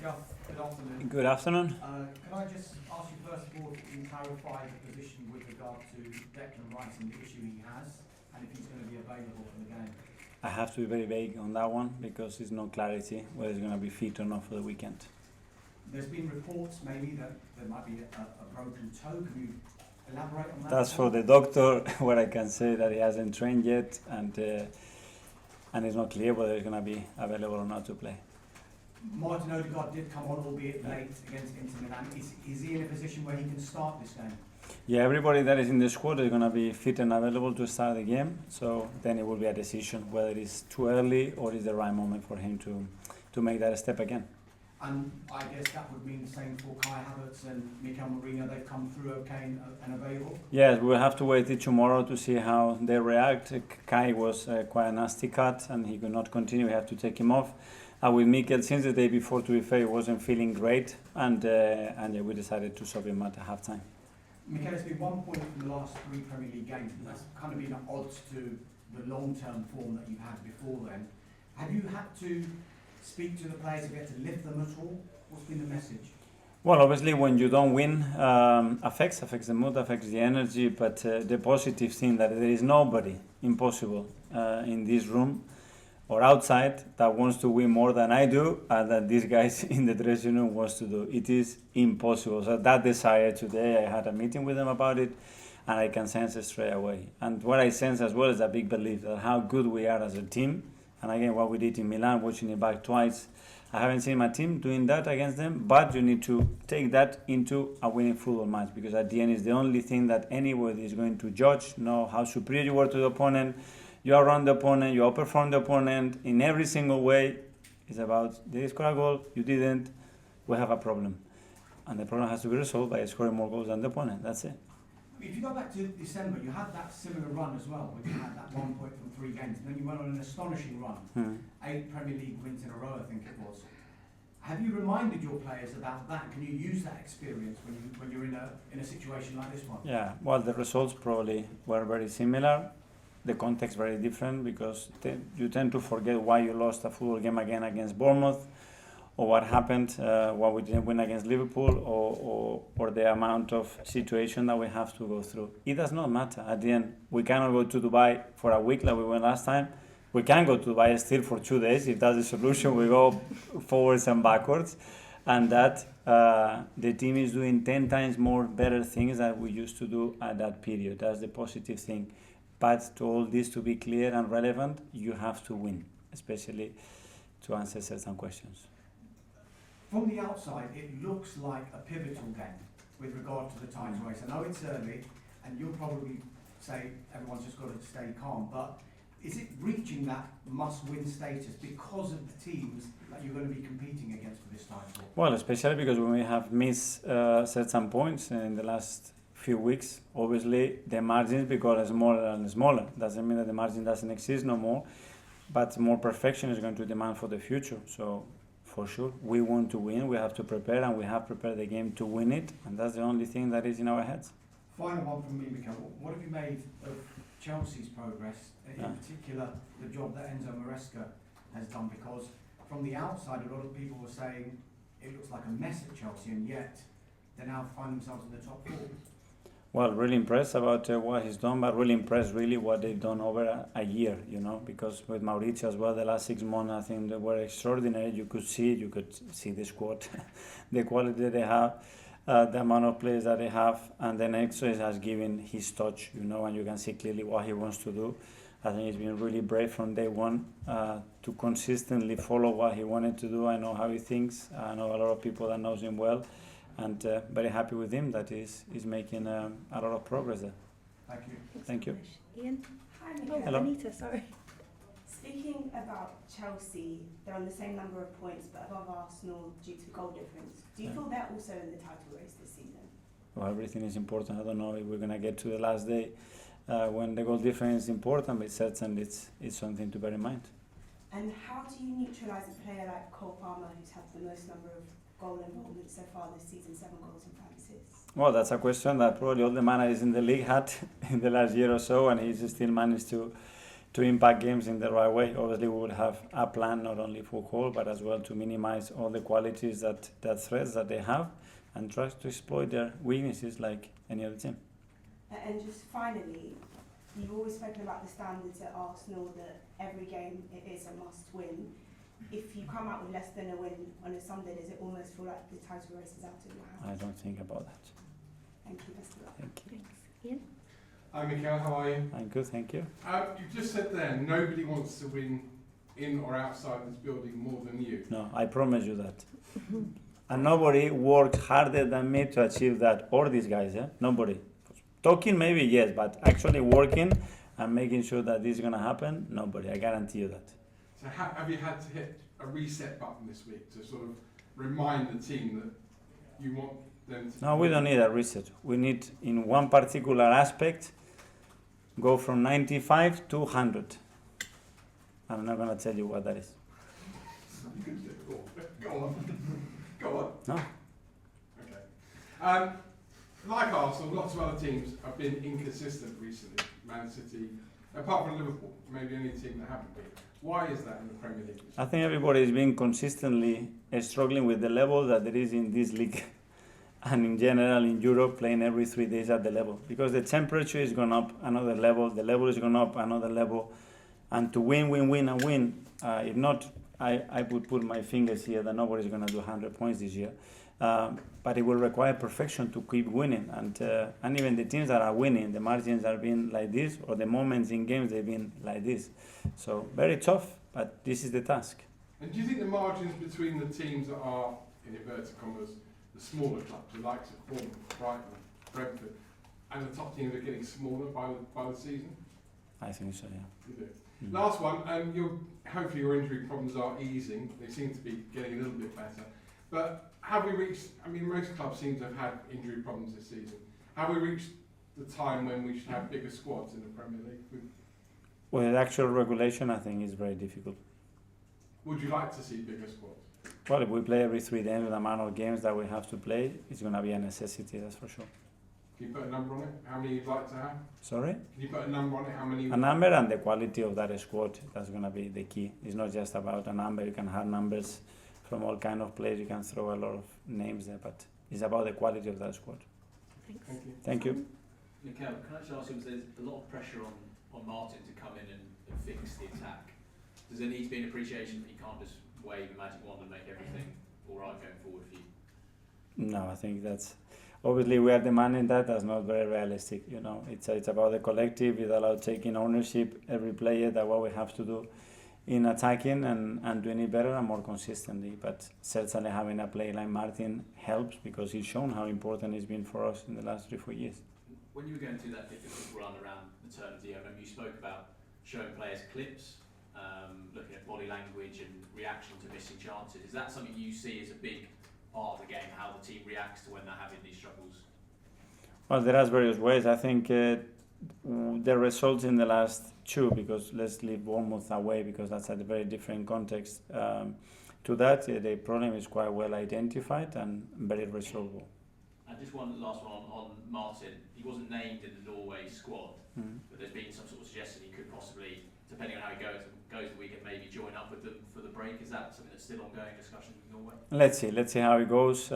Yeah, good afternoon. Good afternoon. Can I just ask you first of all if you can clarify the position with regard to Declan Rice and the issue he has, and if he's going to be available for the game? I have to be very vague on that one because there's no clarity whether he's going to be fit or not for the weekend. There's been reports maybe that there might be a broken toe. Can you elaborate on that? That's for the doctor. What I can say that he hasn't trained yet, and it's not clear whether he's going to be available or not to play. Martin Odegaard did come on, albeit late, against Inter Milan. Is he in a position where he can start this game? Yeah, everybody that is in the squad is going to be fit and available to start the game. So then it will be a decision whether it's too early or is the right moment for him to make that step again. And I guess that would mean the same for Kai Havertz and Mikel Arteta. They've come through okay and available. Yes, we'll have to wait till tomorrow to see how they react. Kai was quite a nasty cut and he could not continue. We have to take him off. With Mikel, since the day before, to be fair, he wasn't feeling great, and we decided to sub him at half-time. Mikel, it's been 1 point from the last 3 Premier League games. That's kind of been at odds to the long-term form that you've had before then. Have you had to speak to the players to get to lift them at all? What's been the message? Well, obviously, when you don't win, affects the mood, affects the energy. But the positive thing that there is nobody impossible in this room or outside that wants to win more than I do, and that these guys in the dressing room wants to do. It is impossible. So that desire today, I had a meeting with them about it, and I can sense it straight away. And what I sense as well is a big belief that how good we are as a team. And again, what we did in Milan, watching it back twice, I haven't seen my team doing that against them, but you need to take that into a winning football match, because at the end it's the only thing that anybody is going to judge, know how superior you were to the opponent. You outrun the opponent, you outperform the opponent in every single way. It's about, did you score a goal? You didn't. We have a problem. And the problem has to be resolved by scoring more goals than the opponent. That's it. If you go back to December, you had that similar run as well, where you had that 1 point from 3 games. And then you went on an astonishing run. 8 Premier League wins in a row, I think it was. Have you reminded your players about that? Can you use that experience when you're in a situation like this one? Yeah, well, the results probably were very similar. The context very different, because you tend to forget why you lost a football game again against Bournemouth, or what happened, why we didn't win against Liverpool, or the amount of situation that we have to go through. It does not matter. At the end, we cannot go to Dubai for a week like we went last time. We can go to Dubai still for 2 days. If that's the solution, we go forwards and backwards. And that the team is doing 10 times more better things than we used to do at that period. That's the positive thing. But to all this to be clear and relevant, you have to win, especially to answer certain questions. From the outside, it looks like a pivotal game with regard to the title race. I know it's early, and you'll probably say everyone's just got to stay calm, but is it reaching that must-win status because of the teams that you're going to be competing against for this title? Well, especially because when we have missed certain points in the last few weeks, obviously the margins become smaller and smaller. Doesn't mean that the margin doesn't exist no more, but more perfection is going to demand for the future. So for sure, we want to win, we have to prepare, and we have prepared the game to win it, and that's the only thing that is in our heads. Final one from me, Mikel. What have you made of Chelsea's progress, in particular the job that Enzo Maresca has done? Because from the outside, a lot of people were saying it looks like a mess at Chelsea, and yet they now find themselves in the top 4. Well, really impressed about what he's done, but really impressed really what they've done over a year, because with Mauricio as well, the last 6 months, I think they were extraordinary. You could see the squad, the quality they have, the amount of players that they have, and then Exo has given his touch, and you can see clearly what he wants to do. I think he's been really brave from day one to consistently follow what he wanted to do. I know how he thinks. I know a lot of people that knows him well. And very happy with him that he's making a lot of progress there. Thank you. Thank you. Ian? Hi, Mikel. Hello. Anita, sorry. Speaking about Chelsea, they're on the same number of points but above Arsenal due to goal difference. Do you feel they're also in the title race this season? Well, everything is important. I don't know if we're going to get to the last day when the goal difference is important, but certainly it's something to bear in mind. And how do you neutralise a player like Cole Palmer, who's had the most number of goal involvement so far this season, 7 goals and 5 assists? Well, that's a question that probably all the managers in the league had in the last year or so, and he's still managed to to impact games in the right way. Obviously, we would have a plan not only for goal, but as well to minimize all the qualities that threats that they have, and try to exploit their weaknesses like any other team. And just finally, you've always spoken about the standards at Arsenal, that every game it is a must win. If you come out with less than a win on a Sunday, does it almost feel like the title race is out of your I hands? don't think about that. Thank you, best of luck. Thank you. Thanks. Ian? Hi Mikel, how are you? I'm good, thank you. You've just said there, nobody wants to win in or outside this building more than you. No, I promise you that. And nobody worked harder than me to achieve that, or these guys, yeah? Nobody. Talking maybe yes, but actually working and making sure that this is going to happen, nobody. I guarantee you that. So have you had to hit a reset button this week to sort of remind the team that you want them to... No, we don't need a reset. We need, in one particular aspect, go from 95 to 100. I'm not going to tell you what that is. Go on. Go on. No? Okay. Like Arsenal, lots of other teams have been inconsistent recently. Man City, apart from Liverpool, maybe the only team that haven't been. Why is that in the Premier League? I think everybody is being consistently struggling with the level that there is in this league and in general in Europe, playing every 3 days at the level. Because the temperature is going up another level, the level is going up another level. And to win, if not, I would put my fingers here that nobody's going to do 100 points this year. But it will require perfection to keep winning. And even the teams that are winning, the margins are being like this, or the moments in games they've been like this. So very tough, but this is the task. And do you think the margins between the teams that are, in inverted commas, the smaller clubs, the likes of Bournemouth, Brighton, Brentford, and the top teams are getting smaller by the season? I think so, yeah. You do. Last one, hopefully your injury problems are easing. They seem to be getting a little bit better. But have we reached, most clubs seem to have had injury problems this season. Have we reached the time when we should have bigger squads in the Premier League? Well, the actual regulation, I think, is very difficult. Would you like to see bigger squads? Well, if we play every 3 days with the amount of games that we have to play, it's going to be a necessity, that's for sure. Can you put a number on it? How many you'd like to have? Sorry? Can you put a number on it? How many? A number and the quality of that squad, that's going to be the key. It's not just about a number. You can have numbers from all kind of players. You can throw a lot of names there, but it's about the quality of that squad. Thanks. Thank you. Thank you. Mikel, can I just ask you, there's a lot of pressure on Martin to come in and fix the attack. Does there need to be an appreciation that you can't just wave a magic wand and make everything all right going forward for you? No, I think that's... Obviously, we are demanding that. That's not very realistic. It's about the collective. It's about taking ownership, every player, that what we have to do in attacking and doing it better and more consistently. But certainly having a player like Martin helps, because he's shown how important it's been for us in the last 3-4 years. When you were going through that difficult run around the turn of the year, I remember you spoke about showing players clips, looking at body language and reaction to missing chances. Is that something you see as a big part of the game, how the team reacts to when they're having these struggles? Well, there are various ways. I think the results in the last two, because let's leave Bournemouth away because that's at a very different context. To that, the problem is quite well identified and very resolvable. And just one last one on Martin. He wasn't named in the Norway squad, but there's been some sort of suggestion he could possibly, depending on how he goes the weekend, maybe join up with them for the break. Is that something that's still ongoing discussions with Norway? Let's see how it goes.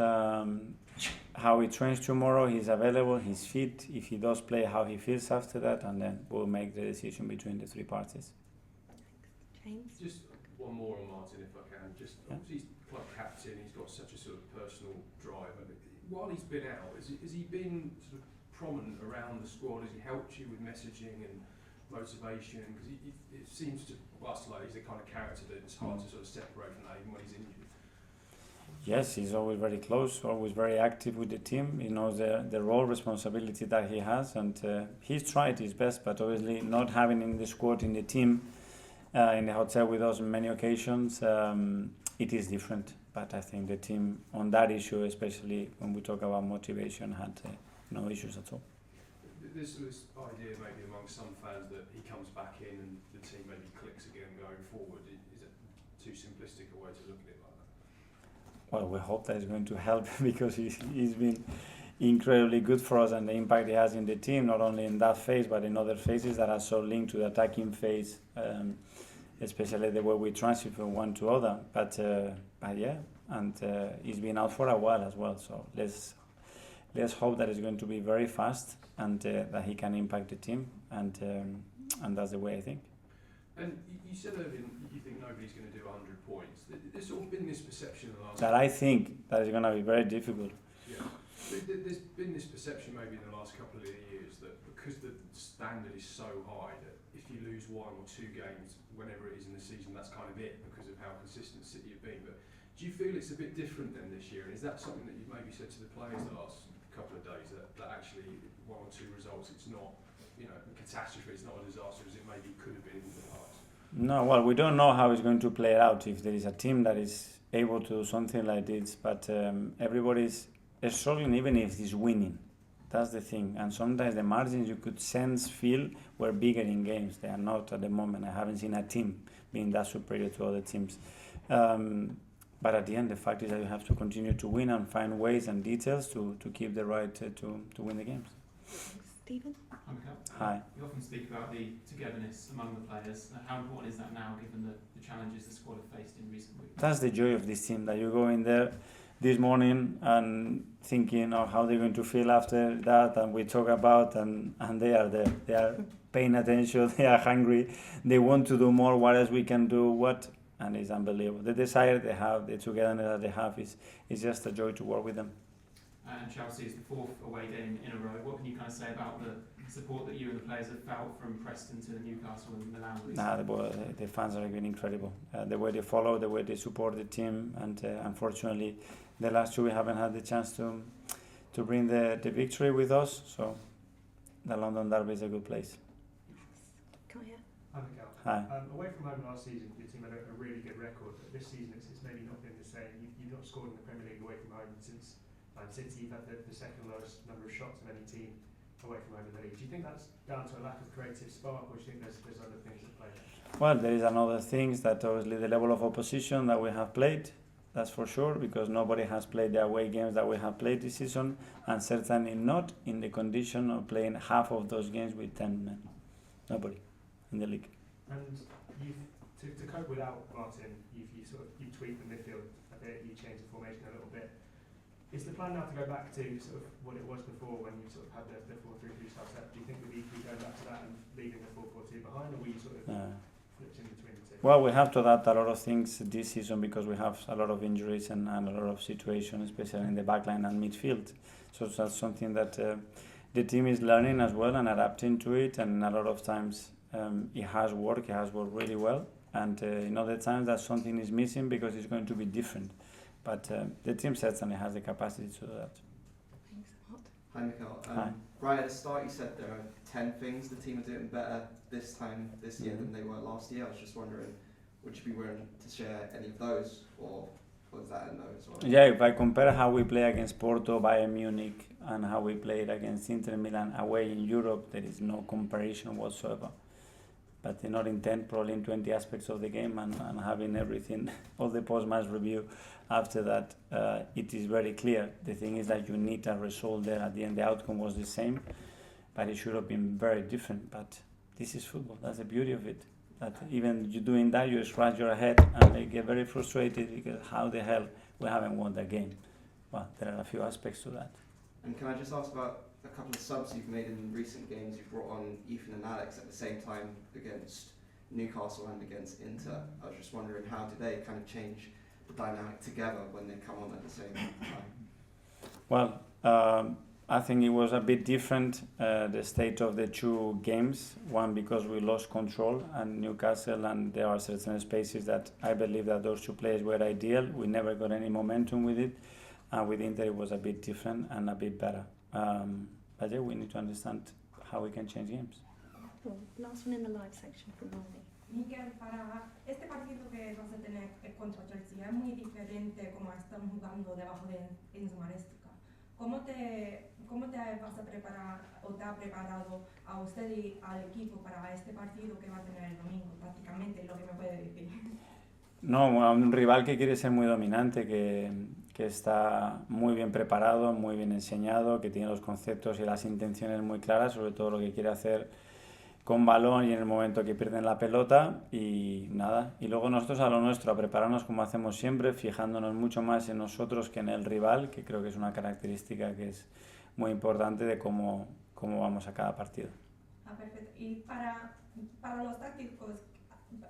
How he trains tomorrow. He's available. He's fit. If he does play, how he feels after that, and then we'll make the decision between the three parties. James? Just one more on Martin, if I can. Obviously he's club captain. He's got such a sort of personal drive. And while he's been out, has he been sort of prominent around the squad? Has he helped you with messaging and motivation? Because it seems to us like he's the kind of character that it's hard to sort of separate from that even when he's injured. Yes, he's always very close, always very active with the team. He knows the role, responsibility that he has, and he's tried his best, but obviously not having in the squad, in the team, in the hotel with us on many occasions, it is different. But I think the team on that issue, especially when we talk about motivation, had no issues at all. There's this idea maybe among some fans that he comes back in and the team maybe clicks again going forward. Is it too simplistic a way to look at it like that? Well, we hope that is going to help because he's been incredibly good for us, and the impact it has in the team, not only in that phase but in other phases that are so linked to the attacking phase, especially the way we transit from one to other. But yeah, and he's been out for a while as well. So let's hope that it's going to be very fast and that he can impact the team, and that's the way I think. And you said earlier you think nobody's going to do 100 points. There's sort of been this perception in the last... That I think that is going to be very difficult. Yeah. There's been this perception maybe in the last couple of years that because the standard is so high that if you lose 1 or 2 games, whenever it is in the season, that's kind of it because of how consistent City have been. But do you feel it's a bit different than this year? And is that something that you've maybe said to the players the last couple of days, that actually 1 or 2 results, it's not, you know, a catastrophe, it's not a disaster as it maybe could have been in the past? No, well, we don't know how it's going to play out if there is a team that is able to do something like this, but everybody's struggling even if he's winning. That's the thing. And sometimes the margins you could feel were bigger in games. They are not at the moment. I haven't seen a team being that superior to other teams. But at the end, the fact is that you have to continue to win and find ways and details to keep the right to win the games. Stephen? Hi, Mikel. Hi. You often speak about the togetherness among the players. How important is that now, given the challenges the squad have faced in recent weeks? That's the joy of this team, that you go in there this morning and thinking of how they're going to feel after that, and we talk about, and they are there. They are paying attention, they are hungry, they want to do more, what else we can do, and it's unbelievable. The desire they have, the togetherness that they have is just a joy to work with them. And Chelsea is the 4th away game in a row. What can you kind of say about the support that you and the players have felt from Preston to Newcastle and Milan? The fans are been incredible. The way they follow, the way they support the team, and unfortunately, the last 2 we haven't had the chance to bring the victory with us. So, the London Derby is a good place. Come here. Hi, Mikel. Hi. Away from home last season, your team had a really good record, but this season it's maybe not been the same. You've not scored in the Premier League away from home since Man City. You've had the second lowest number of shots of any team away from home in the league. Do you think that's down to a lack of creative spark, or do you think there's other things at play there? Well, there is another thing, that obviously the level of opposition that we have played, that's for sure, because nobody has played the away games that we have played this season, and certainly not in the condition of playing half of those games with 10 men. Nobody in the league. And to cope without Martin, you tweaked the midfield a bit, you changed the formation a little bit. Is the plan now to go back to sort of what it was before when you sort of had the 4-3-3 style set? Do you think we'll be going back to that and leaving the 4-4-2 behind, or will you sort of flipped in between the two? Well, we have to adapt a lot of things this season because we have a lot of injuries and a lot of situations, especially in the backline and midfield. So that's something that the team is learning as well and adapting to it, and a lot of times it has worked really well, and in other times that something is missing because it's going to be different. But the team certainly has the capacity to do that. Thanks a lot. Hi, Mikel. Hi. Right at the start, you said there are 10 things the team are doing better this year than they were last year. I was just wondering, would you be willing to share any of those, or was that a no as well? Yeah, if I compare how we play against Porto, Bayern Munich, and how we played against Inter Milan away in Europe, there is no comparison whatsoever. But not in 10, probably in 20 aspects of the game, and having everything, all the post-match review after that, it is very clear. The thing is that you need a result there. At the end, the outcome was the same, but it should have been very different. But this is football. That's the beauty of it. That even you doing that, you scratch your head and they get very frustrated because how the hell we haven't won that game? Well, there are a few aspects to that. And can I just ask about a couple of subs you've made in recent games? You've brought on Ethan and Alex at the same time against Newcastle and against Inter. I was just wondering, how do they kind of change the dynamic together when they come on at the same time? Well, I think it was a bit different, the state of the 2 games. One, because we lost control and Newcastle, and there are certain spaces that I believe that those 2 players were ideal. We never got any momentum with it. With Inter, it was a bit different and a bit better. But yeah, we need to understand how we can change games. Cool. Last one in the live section from Molly. Mikel, para este partido que vas a tener contra Chelsea es muy diferente como están jugando debajo de Enzo Maresca. ¿Cómo te vas a preparar o te ha preparado a usted y al equipo para este partido que va a tener el domingo? Prácticamente lo que me puede decir. No, un rival que quiere ser muy dominante, que que está muy bien preparado, muy bien enseñado, que tiene los conceptos y las intenciones muy claras, sobre todo lo que quiere hacer con balón y en el momento que pierden la pelota y nada. Y luego nosotros a lo nuestro, a prepararnos como hacemos siempre, fijándonos mucho más en nosotros que en el rival, que creo que es una característica que es muy importante de cómo vamos a cada partido. Ah, perfecto. Y para los tácticos,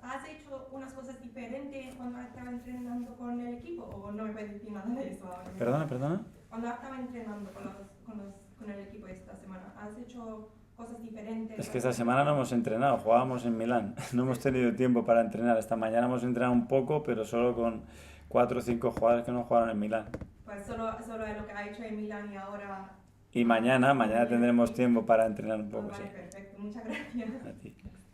¿has hecho unas cosas diferentes cuando estaba entrenando con el equipo o no me puedes decir nada de eso ahora? Perdona. Cuando estaba entrenando con el equipo esta semana, ¿has hecho cosas diferentes? Es que esta semana no hemos entrenado, jugábamos en Milán, no hemos tenido tiempo para entrenar. Esta mañana hemos entrenado un poco, pero solo con 4 o 5 jugadores que no jugaron en Milán. Pues solo es lo que ha hecho en Milán y ahora... Y mañana tendremos tiempo para entrenar un poco, Vale, sí. perfecto, muchas gracias. A ti.